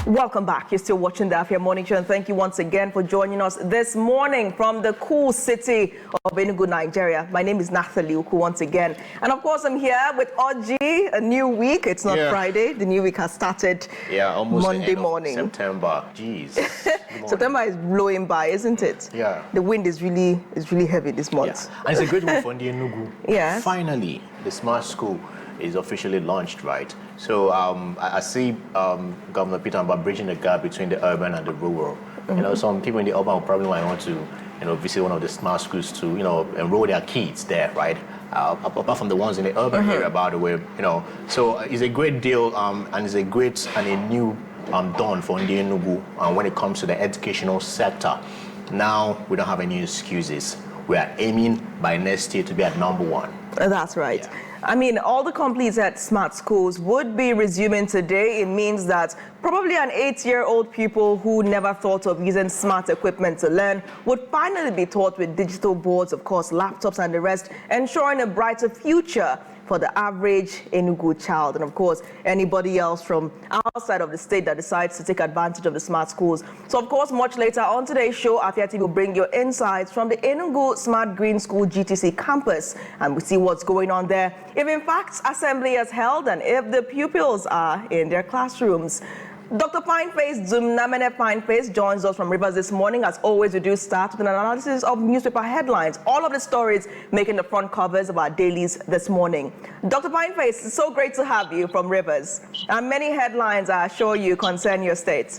Welcome back. You're still watching the Afia Morning Show, and thank you once again for joining us this morning from the cool city of Enugu, Nigeria. My name is Natasha'S once again. And of course, I'm here with Oji, a new week. It's not Friday. The new week has started almost Monday morning. September. Jeez. September is blowing by, isn't it? Yeah. The wind is really heavy this month. Yeah. And it's a great one for the Enugu. Yeah. Finally, the smart school is officially launched, right? So I see Governor Peter about bridging the gap between the urban and the rural. You know, some people in the urban will probably want to, visit one of the smart schools to, enroll their kids there, right? Apart from the ones in the urban area, by the way, So it's a great deal, and it's a great and a new dawn for the Enugu when it comes to the educational sector. Now we don't have any excuses. We are aiming by next year to be at #1. That's right. Yeah. I mean, all the companies at smart schools would be resuming today. It means that probably an 8-year-old pupil who never thought of using smart equipment to learn would finally be taught with digital boards, of course, laptops and the rest, ensuring a brighter future for the average Enugu child. And of course, anybody else from outside of the state that decides to take advantage of the smart schools. So of course, much later on today's show, Afia TV will bring you insights from the Enugu Smart Green School GTC campus, and we see what's going on there, if in fact assembly is held and if the pupils are in their classrooms. Dr. FYNEFACE Dumnamene joins us from Rivers this morning. As always, we do start with an analysis of newspaper headlines, all of the stories making the front covers of our dailies this morning. Dr. FYNEFACE, it's so great to have you from Rivers. And many headlines, I assure you, concern your state.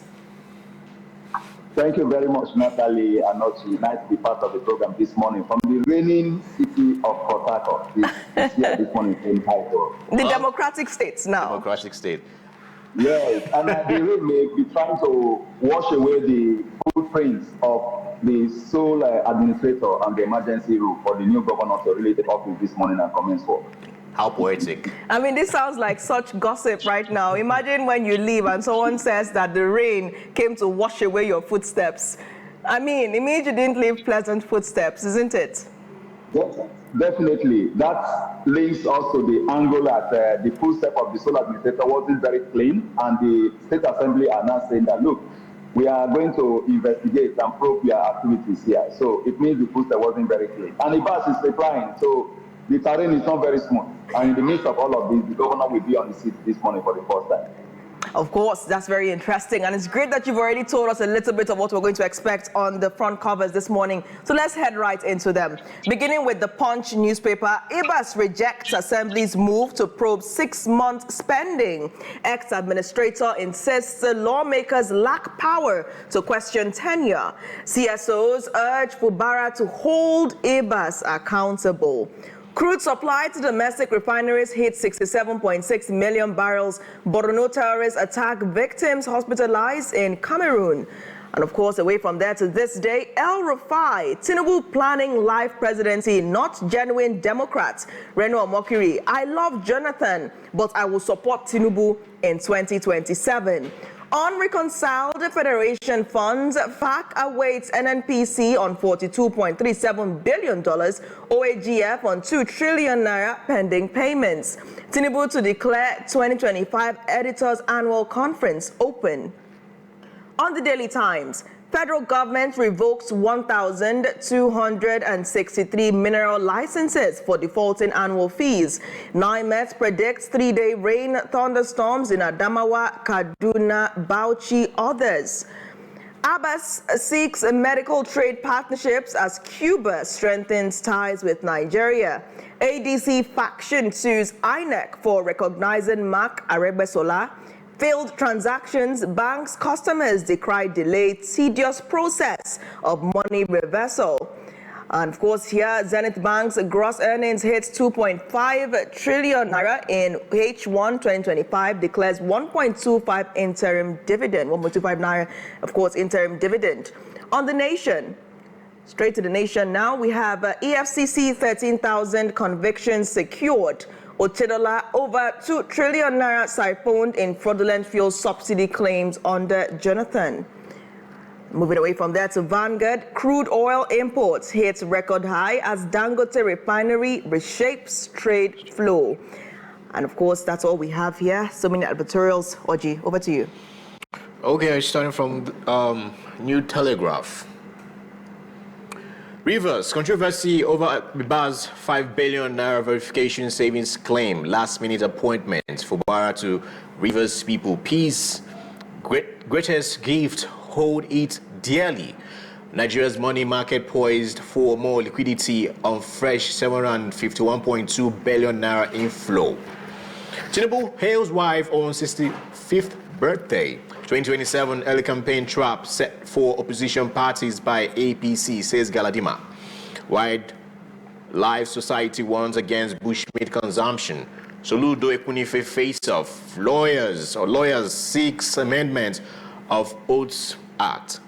Thank you very much, Natalie, and Ochi. Nice to be part of the program this morning from the reigning city of Port Harcourt. This morning in High. The democratic states now. Democratic state. Yes, and the rain may be trying to wash away the footprints of the sole administrator and the emergency rule for the new governor to really take office this morning and commence work. How poetic. I mean, this sounds like such gossip right now. Imagine when you leave and someone says that the rain came to wash away your footsteps. I mean, it means you didn't leave pleasant footsteps, isn't it? Yes, definitely. That links also the angle that the footstep of the sole administrator wasn't very clean, and the State Assembly are now saying that, look, we are going to investigate and probe your activities here. So it means the footstep wasn't very clean. And the bus is replying, so the terrain is not very smooth. And in the midst of all of this, the governor will be on the seat this morning for the first time. Of course, that's very interesting. And it's great that you've already told us a little bit of what we're going to expect on the front covers this morning. So let's head right into them. Beginning with the Punch newspaper, IBAS rejects Assembly's move to probe 6-month spending. Ex-administrator insists the lawmakers lack power to question tenure. CSOs urge Fubara to hold IBAS accountable. Crude supply to domestic refineries hit 67.6 million barrels. Borno terrorist attack victims hospitalized in Cameroon. And of course, away from there to this day, El Rufai, Tinubu planning life presidency, not genuine Democrats. Reno Omokiri, I love Jonathan, but I will support Tinubu in 2027. Unreconciled Federation funds, FAC awaits NNPC on $42.37 billion, OAGF on 2 trillion naira pending payments. Tinubu to declare 2025 Editors Annual Conference open. On the Daily Times, federal government revokes 1,263 mineral licenses for defaulting annual fees. NIMET predicts 3-day rain thunderstorms in Adamawa, Kaduna, Bauchi, others. Abbas seeks medical trade partnerships as Cuba strengthens ties with Nigeria. ADC faction sues INEC for recognizing Mark Aregbesola. Failed transactions, banks' customers decry delayed, tedious process of money reversal. And of course, here, Zenith Bank's gross earnings hits 2.5 trillion naira in H1 2025, declares 1.25 interim dividend, 1.25 naira, of course, interim dividend. On The Nation, straight to The Nation now, we have EFCC 13,000 convictions secured. Otedola, over 2 trillion naira siphoned in fraudulent fuel subsidy claims under Jonathan. Moving away from there to Vanguard, crude oil imports hit record high as Dangote refinery reshapes trade flow. And of course, that's all we have here. So many advertorials. Oji, over to you. Okay, starting from New Telegraph. Rivers, controversy over Biba's 5 billion naira verification savings claim. Last minute appointment for Bara to Rivers people. Peace, greatest gift, hold it dearly. Nigeria's money market poised for more liquidity on fresh 751.2 billion naira inflow. Tinubu hails wife on 65th birthday. 2027 early campaign trap set for opposition parties by APC, says Galadima. Wildlife Society warns against bushmeat consumption. Soludo Ekunife face-off. Lawyers seeks amendment of Oaths Act.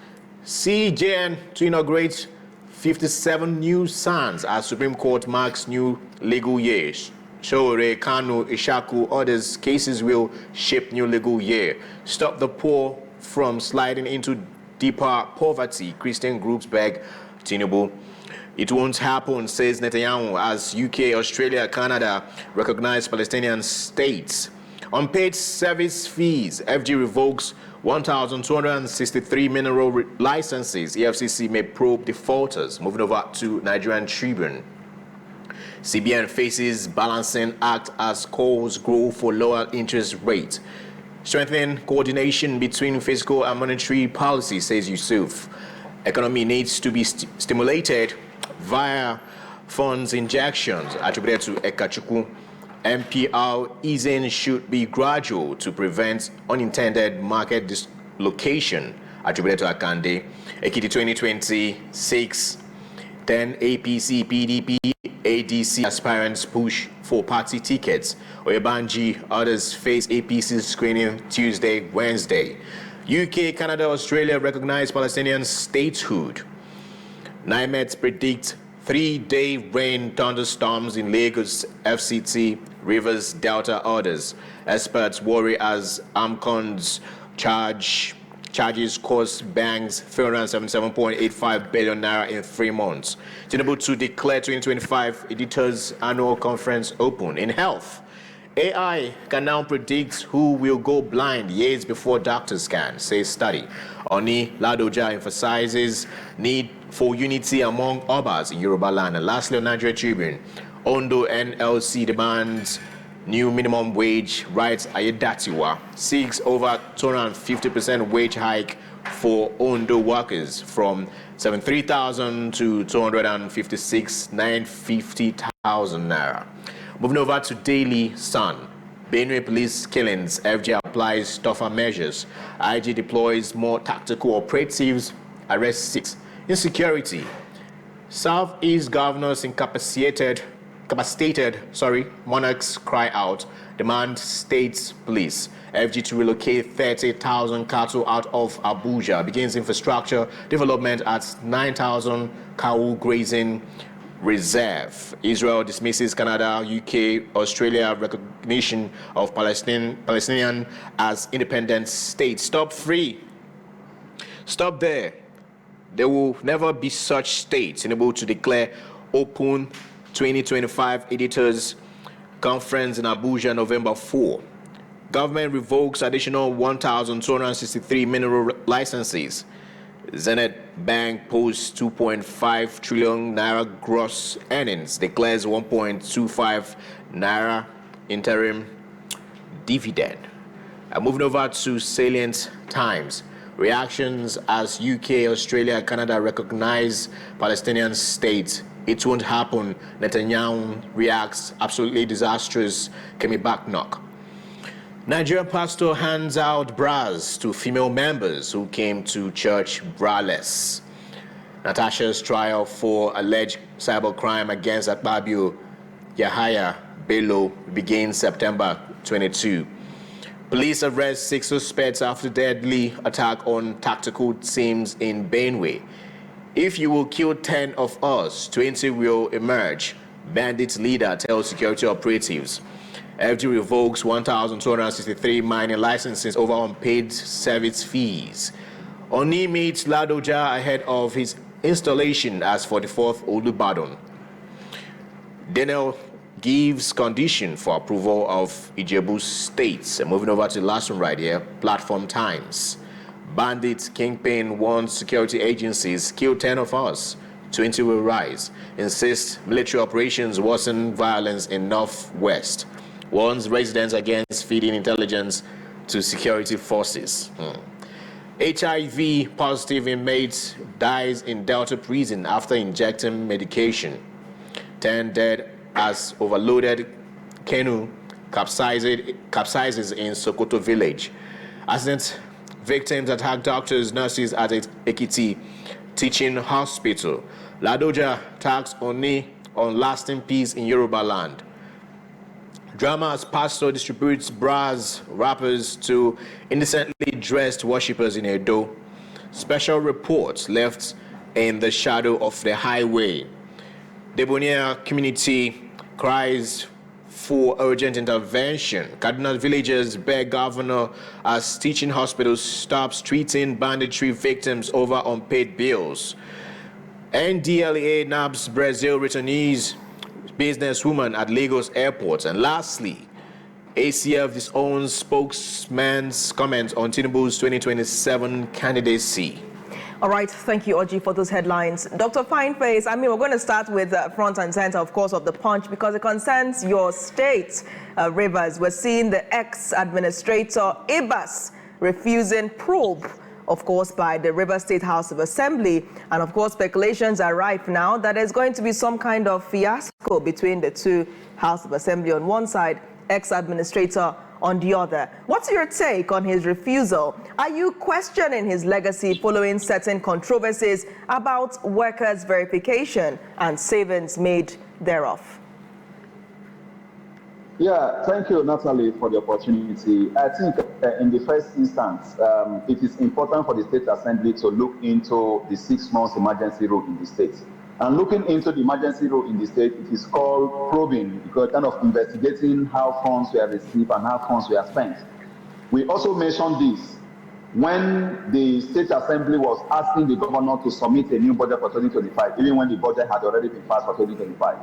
CJN to inaugurate 57 new SANs as Supreme Court marks new legal years. Shore, Kanu, Ishaku, others cases will shape new legal year. Stop the poor from sliding into deeper poverty. Christian groups beg Tinubu. It won't happen, says Netanyahu, as UK, Australia, Canada recognize Palestinian states. Unpaid service fees, FG revokes 1,263 mineral licenses. EFCC may probe defaulters. Moving over to Nigerian Tribune. CBN faces balancing act as calls grow for lower interest rate. Strengthening coordination between fiscal and monetary policy, says Yusuf. Economy needs to be stimulated via funds injections, attributed to Ekachukwu. MPR easing should be gradual to prevent unintended market dislocation, attributed to Akande. Ekiti 2026. Then APC, PDP, ADC aspirants push for party tickets. Oyebanji, others face APC screening Tuesday, Wednesday. UK, Canada, Australia recognize Palestinian statehood. NIMET predict 3-day rain thunderstorms in Lagos, FCT, Rivers, Delta, others. Experts worry as AMCON's charges cost banks 377.85 billion naira in 3 months. Tinubu to declare 2025 editors annual conference open. In health, AI can now predict who will go blind years before doctors can, says study. Oni Ladoja emphasizes need for unity among Obas in Yoruba land. And lastly, on Nigeria Tribune, Ondo NLC demands new minimum wage, writes Ayedatiwa, seeks over 250% wage hike for Ondo workers from 73,000 to 256,950,000 naira. Moving over to Daily Sun. Benue police killings, FJ applies tougher measures. IG deploys more tactical operatives, arrests 6. Insecurity. Southeast governors incapacitated, monarchs cry out, demand state police. FG to relocate 30,000 cattle out of Abuja. Begins infrastructure development at 9,000 cow grazing reserve. Israel dismisses Canada, UK, Australia recognition of Palestinian as independent states. Stop free. Stop there. There will never be such states unable to declare open 2025 editors conference in Abuja, November 4. Government revokes additional 1,263 mineral licenses. Zenith Bank posts 2.5 trillion naira gross earnings, declares 1.25 naira interim dividend. Moving over to Salient Times. Reactions as UK, Australia, Canada recognize Palestinian state. It won't happen. Netanyahu reacts, absolutely disastrous. Kemi back knock. Nigerian pastor hands out bras to female members who came to church braless. Natasha'S trial for alleged cybercrime against Akpabio, Yahaya, Bello begins September 22. Police arrest 6 suspects after deadly attack on tactical teams in Benue. If you will kill 10 of us, 20 will emerge, bandit leader tells security operatives. FG revokes 1,263 mining licenses over unpaid service fees. Oni meets Ladoja ahead of his installation as 44th Olubadan. Daniel gives condition for approval of Ijebu states. Moving over to the last one right here, Platform Times. Bandit kingpin warns security agencies, kill 10 of us, 20 will rise. Insists military operations worsen violence in Northwest. Warns residents against feeding intelligence to security forces. HIV positive inmate dies in Delta prison after injecting medication. 10 dead as overloaded canoe capsizes in Sokoto village. Accident victims attack doctors, nurses at Ekiti teaching hospital. Ladoja tax Oni on lasting peace in Yoruba land. Drama as pastor distributes bras, wrappers to indecently dressed worshippers in Edo. Special reports left in the shadow of the highway. Debonair community cries for urgent intervention. Kaduna villagers beg governor as teaching hospitals stops treating banditry victims over unpaid bills. NDLEA nabs Brazil returnees businesswoman at Lagos airport. And lastly, ACF disowns spokesman's comments on Tinubu's 2027 candidacy. All right, thank you, Oji, for those headlines. Dr. FYNEFACE, I mean, we're going to start with front and center, of course, of the Punch, because it concerns your state, Rivers. We're seeing the ex-administrator Ibas refusing probe, of course, by the Rivers State House of Assembly. And, of course, speculations are rife now that there's going to be some kind of fiasco between the two House of Assembly on one side, ex-administrator on the other. What's your take on his refusal? Are you questioning his legacy following certain controversies about workers' verification and savings made thereof? Yeah, thank you, Natalie, for the opportunity. I think in the first instance, it is important for the State Assembly to look into the 6 months emergency rule in the state. And looking into the emergency rule in the state, it is called probing, because kind of investigating how funds were received and how funds were spent. We also mentioned this when the State Assembly was asking the governor to submit a new budget for 2025, even when the budget had already been passed for 2025.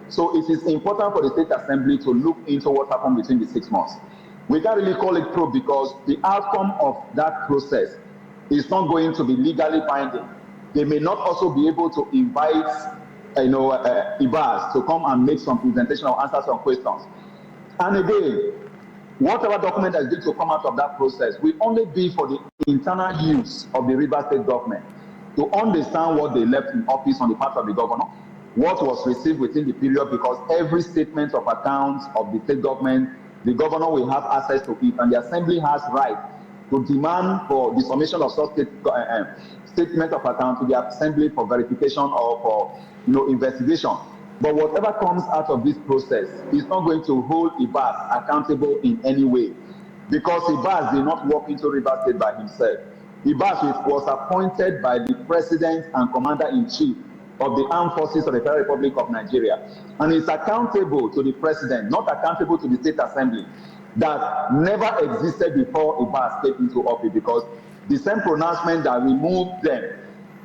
So it is important for the State Assembly to look into what happened between the 6 months. We can't really call it probe because the outcome of that process is not going to be legally binding. They may not also be able to invite, Ibas to come and make some presentation or answer some questions. And again, whatever document that is going to come out of that process will only be for the internal use of the Rivers State government to understand what they left in office on the part of the governor, what was received within the period, because every statement of accounts of the state government, the governor will have access to it, and the assembly has right to demand for the submission of such statement of account to the assembly for verification or for investigation. But whatever comes out of this process is not going to hold Ibas accountable in any way, because Ibas did not walk into Rivers State by himself. Ibas was appointed by the President and Commander-in-Chief of the Armed Forces of the Federal Republic of Nigeria, and is accountable to the President, not accountable to the State Assembly, that never existed before Ibas came into office, because the same pronouncement that removed them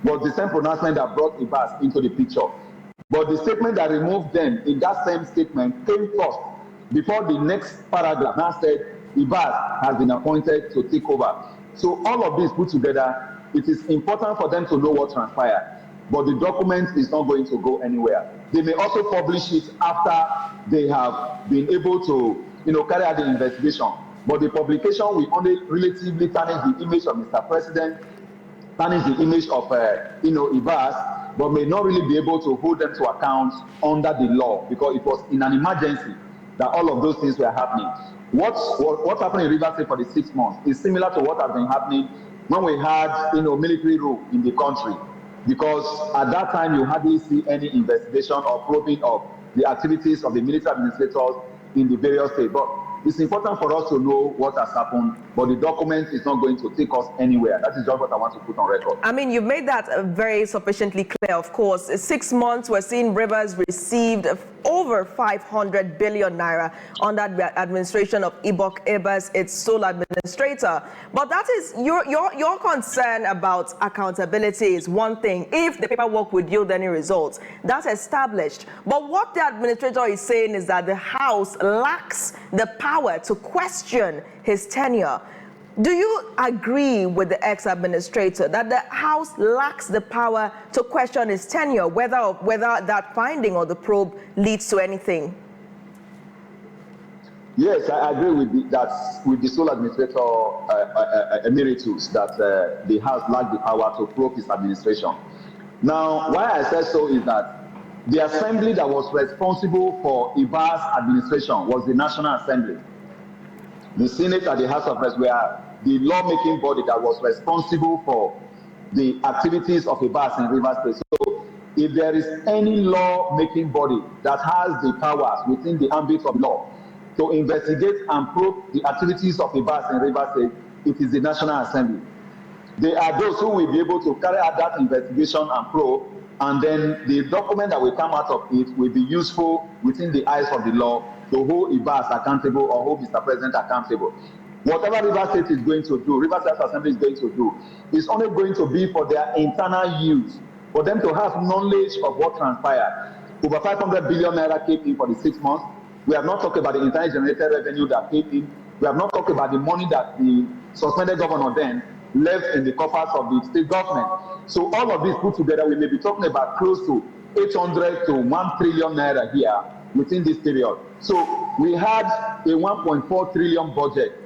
was the same pronouncement that brought Ibas into the picture. But the statement that removed them in that same statement came first, before the next paragraph now said Ibas has been appointed to take over. So all of this put together, it is important for them to know what transpired. But the document is not going to go anywhere. They may also publish it after they have been able to carry out the investigation. But the publication will only relatively tarnish the image of Mr. President, tarnish the image of Ibas, but may not really be able to hold them to account under the law, because it was in an emergency that all of those things were happening. What happened in Rivers State for the 6 months is similar to what has been happening when we had military rule in the country, because at that time you hardly see any investigation or probing of the activities of the military administrators in the various states. But it's important for us to know what has happened, but the document is not going to take us anywhere. That is just what I want to put on record. I mean, you've made that very sufficiently clear, of course. 6 months, we're seeing Rivers received over 500 billion naira under the administration of Ibas, its sole administrator. But that is your concern about accountability is one thing. If the paperwork would yield any results, that's established. But what the administrator is saying is that the House lacks the power to question his tenure. Do you agree with the ex-administrator that the House lacks the power to question his tenure, whether that finding or the probe leads to anything? Yes, I agree with the sole administrator emeritus that the House lacked the power to probe his administration. Now, why I said so is that the assembly that was responsible for Iba's administration was the National Assembly. The Senate and the House of Reps were the lawmaking body that was responsible for the activities of Ibas in Rivers State. So, if there is any lawmaking body that has the powers within the ambit of law to investigate and probe the activities of Ibas in Rivers State, it is the National Assembly. They are those who will be able to carry out that investigation and probe, and then the document that will come out of it will be useful within the eyes of the law to hold Ibas accountable or hold Mr. President accountable. Whatever Rivers State is going to do, Rivers State Assembly is going to do, is only going to be for their internal use, for them to have knowledge of what transpired. Over 500 billion naira came in for the 6 months. We have not talked about the internally generated revenue that came in. We have not talked about the money that the suspended governor then left in the coffers of the state government. So all of this put together, we may be talking about close to 800 to 1 trillion naira here within this period. So we had a 1.4 trillion budget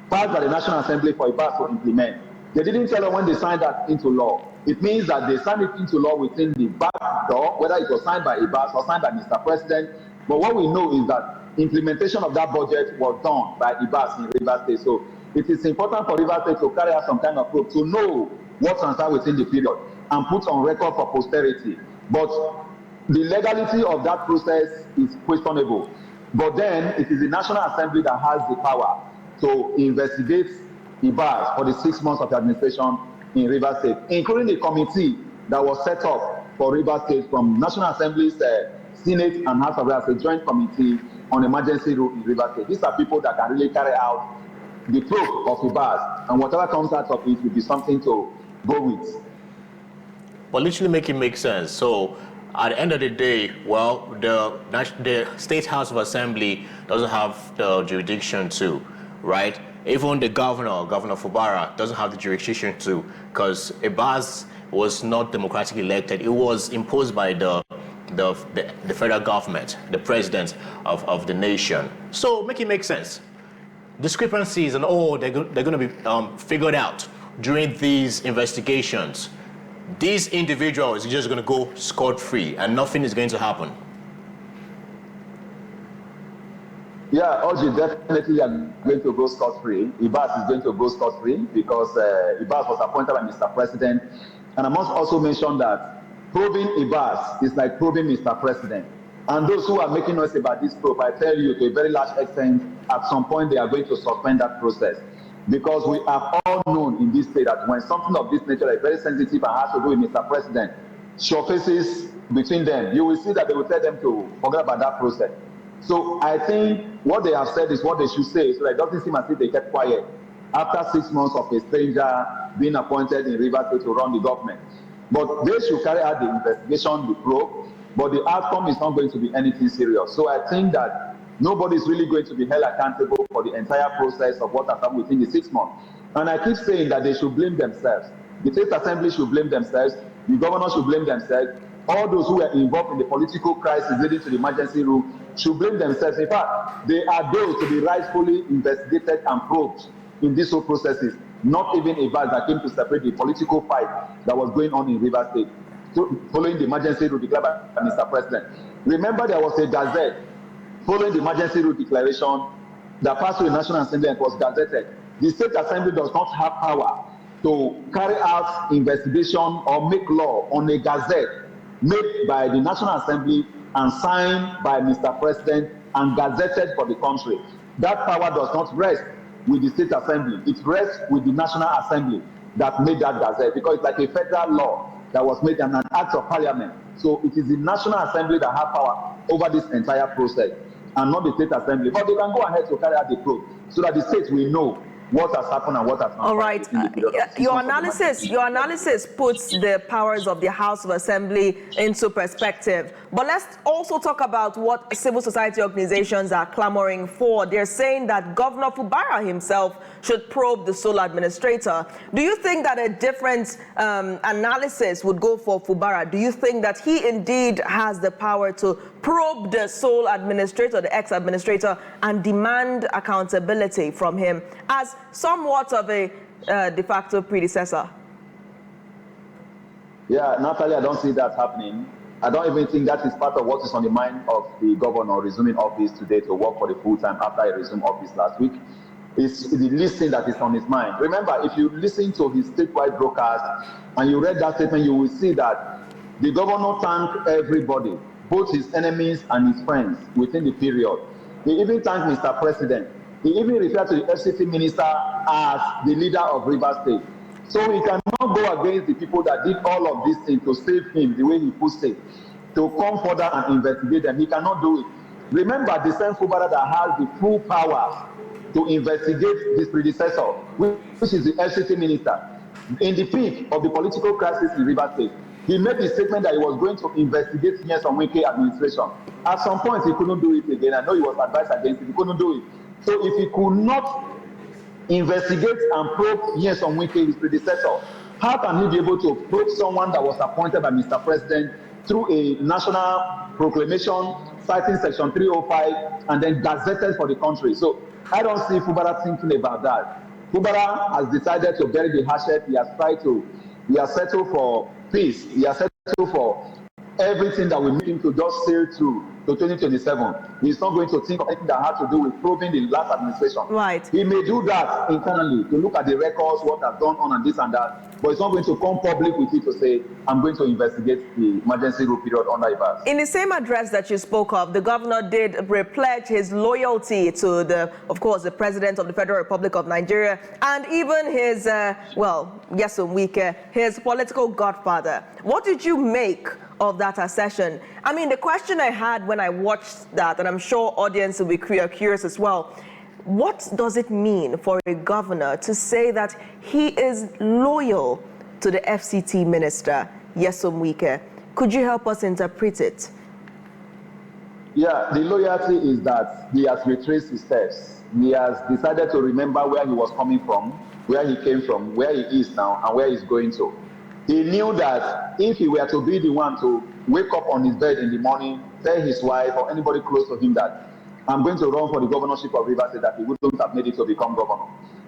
passed by the National Assembly for Ibas to implement. They didn't tell us when they signed that into law. It means that they signed it into law within the back door, whether it was signed by Ibas or signed by Mr. President. But what we know is that implementation of that budget was done by Ibas in Rivers State. So it is important for Rivers State to carry out some kind of probe to know what transpired within the period and put on record for posterity. But the legality of that process is questionable. But then it is the National Assembly that has the power to investigate Ibas for the 6 months of the administration in Rivers State, including the committee that was set up for Rivers State from National Assembly's Senate and House of Reps, a joint committee on emergency rule in Rivers State. These are people that can really carry out the probe of Ibas, and whatever comes out of it will be something to go with. But literally make it make sense. So at the end of the day, well, the State House of Assembly doesn't have the jurisdiction to, right? Even the Governor Fubara, doesn't have the jurisdiction to, because Ibas was not democratically elected. It was imposed by the federal government, the president of the nation. So make it make sense. Discrepancies and all, they're going to be figured out during these investigations. These individuals are just going to go scot-free and nothing is going to happen. Yeah, Oji, definitely are going to go scot-free. Ibas is going to go scot-free because Ibas was appointed by Mr. President. And I must also mention that probing Ibas is like probing Mr. President. And those who are making noise about this probe, I tell you, to a very large extent, at some point they are going to suspend that process. Because we have all known in this state that when something of this nature is very sensitive and has to do with Mr. President, surfaces between them, you will see that they will tell them to forget about that process. So I think what they have said is what they should say. So it doesn't seem as if they kept quiet after 6 months of a stranger being appointed in Rivers State to run the government. But they should carry out the investigation, the probe, but the outcome is not going to be anything serious. So I think that nobody is really going to be held accountable for the entire process of what has happened within the 6 months. And I keep saying that they should blame themselves. The State Assembly should blame themselves. The governor should blame themselves. All those who were involved in the political crisis leading to the emergency rule should blame themselves. In fact, they are those to be rightfully investigated and probed in these whole processes, not even a Ibas that came to separate the political fight that was going on in Rivers State following the emergency rule declared by Mr. President. Remember, there was a gazette following the emergency rule declaration that passed through the National Assembly and was gazetted. The State Assembly does not have power to carry out investigation or make law on a gazette made by the National Assembly and signed by Mr. President and gazetted for the country. That power does not rest with the State Assembly. It rests with the National Assembly that made that gazette, because it's like a federal law that was made and an act of parliament. So it is the National Assembly that have power over this entire process and not the State Assembly. But they can go ahead to carry out the probe so that the states will know what has happened and what has All right. Your analysis puts the powers of the House of Assembly into perspective. But let's also talk about what civil society organizations are clamoring for. They're saying that Governor Fubara himself should probe the sole administrator. Do you think that a different analysis would go for Fubara? Do you think that he indeed has the power to probe the sole administrator, the ex-administrator, and demand accountability from him as somewhat of a de facto predecessor? Yeah, Natalie, I don't see that happening. I don't even think that is part of what is on the mind of the governor resuming office today to work for the full time after he resumed office last week. It's the least thing that is on his mind. Remember, if you listen to his statewide broadcast and you read that statement, you will see that the governor thanked everybody, both his enemies and his friends within the period. He even thanked Mr. President. He even referred to the FCT minister as the leader of Rivers State. So he cannot go against the people that did all of these things to save him the way he puts it, to come further and investigate them. He cannot do it. Remember, the same Fubara that has the full powers to investigate his predecessor, which is the FCT minister, in the peak of the political crisis in Rivers State, he made the statement that he was going to investigate Nyesom Wike administration. At some point, he couldn't do it again. I know he was advised against it. He couldn't do it. So if he could not investigate and probe Nyesom Wike, his predecessor, how can he be able to probe someone that was appointed by Mr. President through a national proclamation citing Section 305 and then gazetted for the country? So I don't see Fubara thinking about that. Fubara has decided to bury the hatchet. He has settled for peace. He has settled for everything that will make him to just sail through to 2027. He's not going to think of anything that has to do with probing the last administration. Right. He may do that internally to look at the records, what has gone on and this and that, but he's not going to come public with it to say, I'm going to investigate the emergency rule period under IVAS. In the same address that you spoke of, the governor did pledge his loyalty to of course, the President of the Federal Republic of Nigeria, and even his, Nyesom Wike, his political godfather. What did you make of that accession? I mean, the question I had when I watched that, and I'm sure audience will be curious as well, what does it mean for a governor to say that he is loyal to the FCT minister, Nyesom Wike? Could you help us interpret it? Yeah, the loyalty is that he has retraced his steps. He has decided to remember where he was coming from, where he came from, where he is now, and where he's going to. He knew that if he were to be the one to wake up on his bed in the morning, tell his wife or anybody close to him that I'm going to run for the governorship of Rivers State, that he wouldn't have made it to become governor.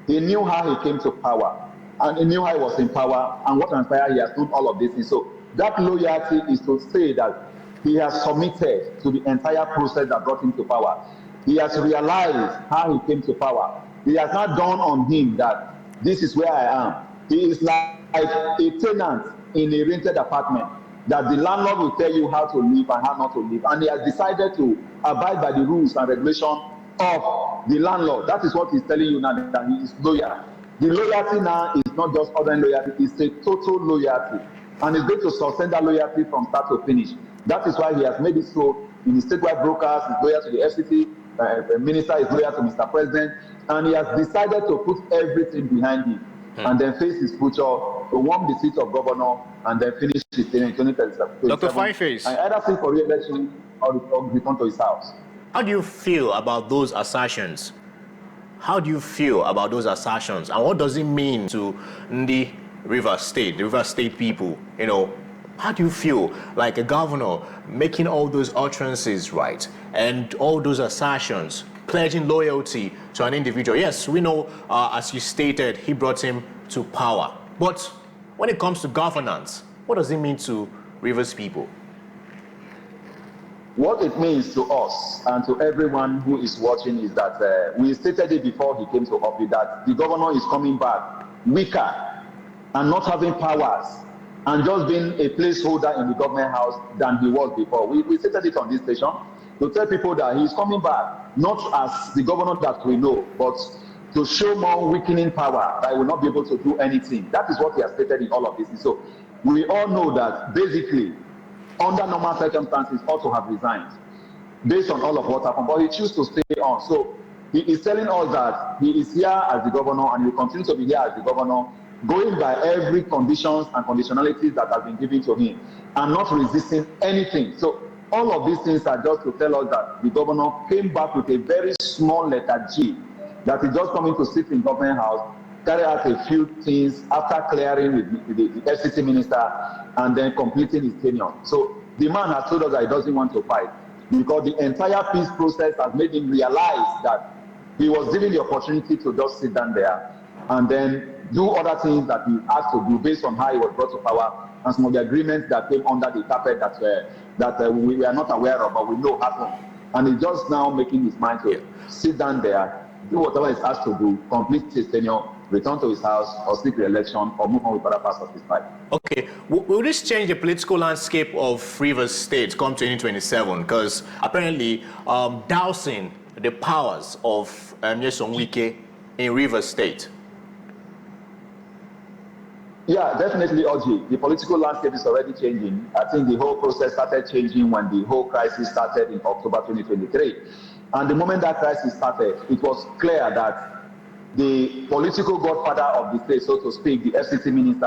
He knew how he came to power, and he knew how he was in power, and what transpired, he has done all of this. And so that loyalty is to say that he has submitted to the entire process that brought him to power. He has realized how he came to power. He has not dawned on him that this is where I am. He is like a tenant in a rented apartment, that the landlord will tell you how to live and how not to live. And he has decided to abide by the rules and regulations of the landlord. That is what he's telling you now, that he is loyal. The loyalty now is not just ordinary loyalty, it's a total loyalty. And he's going to sustain that loyalty from start to finish. That is why he has made it so in his statewide broadcast, he's loyal to the FCT, the minister is loyal to Mr. President, and he has decided to put everything behind him. And then face his future to warm the seat of governor and then finish his tenure in 2037. Dr. FYNEFACE. And either seek for re-election or return to his house. How do you feel about those assertions? How do you feel about those assertions? And what does it mean to the Rivers State people? You know, how do you feel like a governor making all those utterances, right? And all those assertions, pledging loyalty to an individual? Yes, we know, as you stated, he brought him to power. But when it comes to governance, what does it mean to Rivers people? What it means to us and to everyone who is watching is that we stated it before he came to office, that the governor is coming back weaker and not having powers and just being a placeholder in the government house than he was before. We stated it on this station to tell people that he's coming back, not as the governor that we know, but to show more weakening power, that he will not be able to do anything. That is what he has stated in all of this. And so we all know that basically, under normal circumstances, ought to have resigned based on all of what happened, but he chose to stay on. So he is telling us that he is here as the governor and he will continue to be here as the governor, going by every conditions and conditionalities that have been given to him and not resisting anything. So all of these things are just to tell us that the governor came back with a very small letter G, that he just coming to sit in government house, carry out a few things after clearing with the FCT minister and then completing his tenure. So the man has told us that he doesn't want to fight because the entire peace process has made him realize that he was given the opportunity to just sit down there and then do other things that he has to do based on how he was brought to power and some of the agreements that came under the carpet that we were not aware of but we know happened. And he's just now making his mind to sit down there, do whatever he has to do, complete his tenure, return to his house, or seek re-election, or move on with other parts of his life. Okay, will this change the political landscape of Rivers State come 2027? Because apparently, dousing the powers of Nyesom Wike in Rivers State. Yeah, definitely, Oji. The political landscape is already changing. I think the whole process started changing when the whole crisis started in October 2023. And the moment that crisis started, it was clear that the political godfather of the state, so to speak, the FCT minister,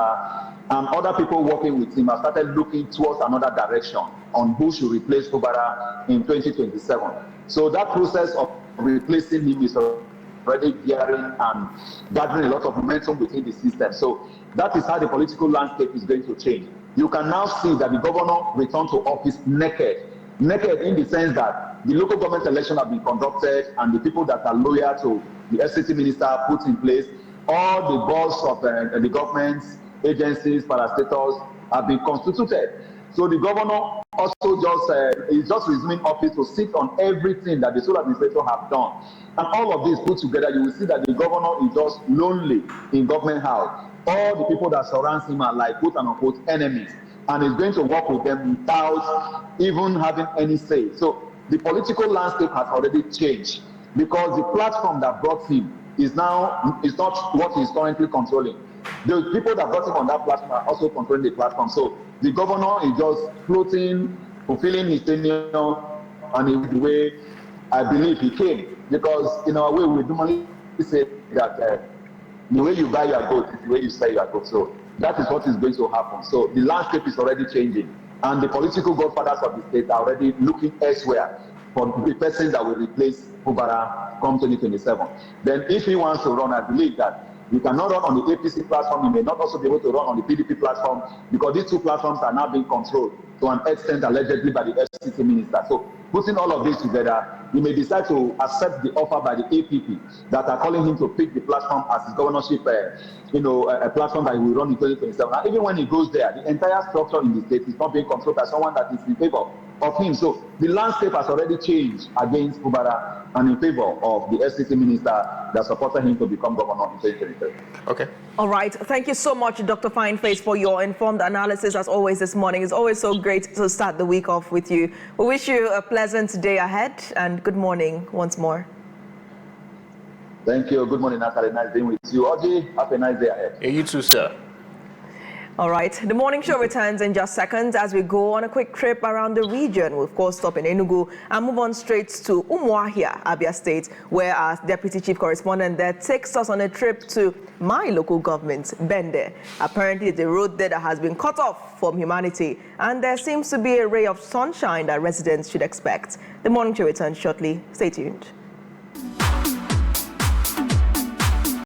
and other people working with him have started looking towards another direction on who should replace Fubara in 2027. So that process of replacing him is already gearing and gathering a lot of momentum within the system. So that is how the political landscape is going to change. You can now see that the governor returned to office naked in the sense that the local government election have been conducted and the people that are loyal to the FCT minister put in place, all the boards of the governments, agencies, parastatals have been constituted. So the governor also is just resuming office to sit on everything that the sole administrator have done. And all of this put together, you will see that the governor is just lonely in government house. All the people that surround him are like quote and unquote enemies, and he's going to work with them without even having any say. So the political landscape has already changed because the platform that brought him is not what he's currently controlling. The people that brought him on that platform are also controlling the platform. So the governor is just floating, fulfilling his tenure, and in the way I believe he came. Because in our way, we normally say that the way you buy your goat is the way you sell your goat. So that is what is going to happen. So the landscape is already changing. And the political godfathers of the state are already looking elsewhere for the person that will replace Fubara come 2027. Then if he wants to run, I believe that you cannot run on the APC platform. You may not also be able to run on the PDP platform because these two platforms are now being controlled to an extent allegedly by the FCT minister. So putting all of this together, he may decide to accept the offer by the APP that are calling him to pick the platform as his governorship, a platform that he will run in 2027. And even when he goes there, the entire structure in the state is not being controlled by someone that is in favor of him. So the landscape has already changed against Fubara and in favor of the FCT minister that supported him to become governor in 2023. Okay. All right. Thank you so much, Dr. FYNEFACE, for your informed analysis as always this morning. It's always so great to start the week off with you. We wish you a pleasant day ahead and good morning once more. Thank you. Good morning, Natalie. Nice being with you. Oji, have a nice day ahead. Yeah, you too, sir. All right, the morning show returns in just seconds as we go on a quick trip around the region. We'll of course stop in Enugu and move on straight to Umuahia, Abia State, where our deputy chief correspondent there takes us on a trip to my local government, Bende. Apparently, the road there that has been cut off from humanity, and there seems to be a ray of sunshine that residents should expect. The morning show returns shortly. Stay tuned.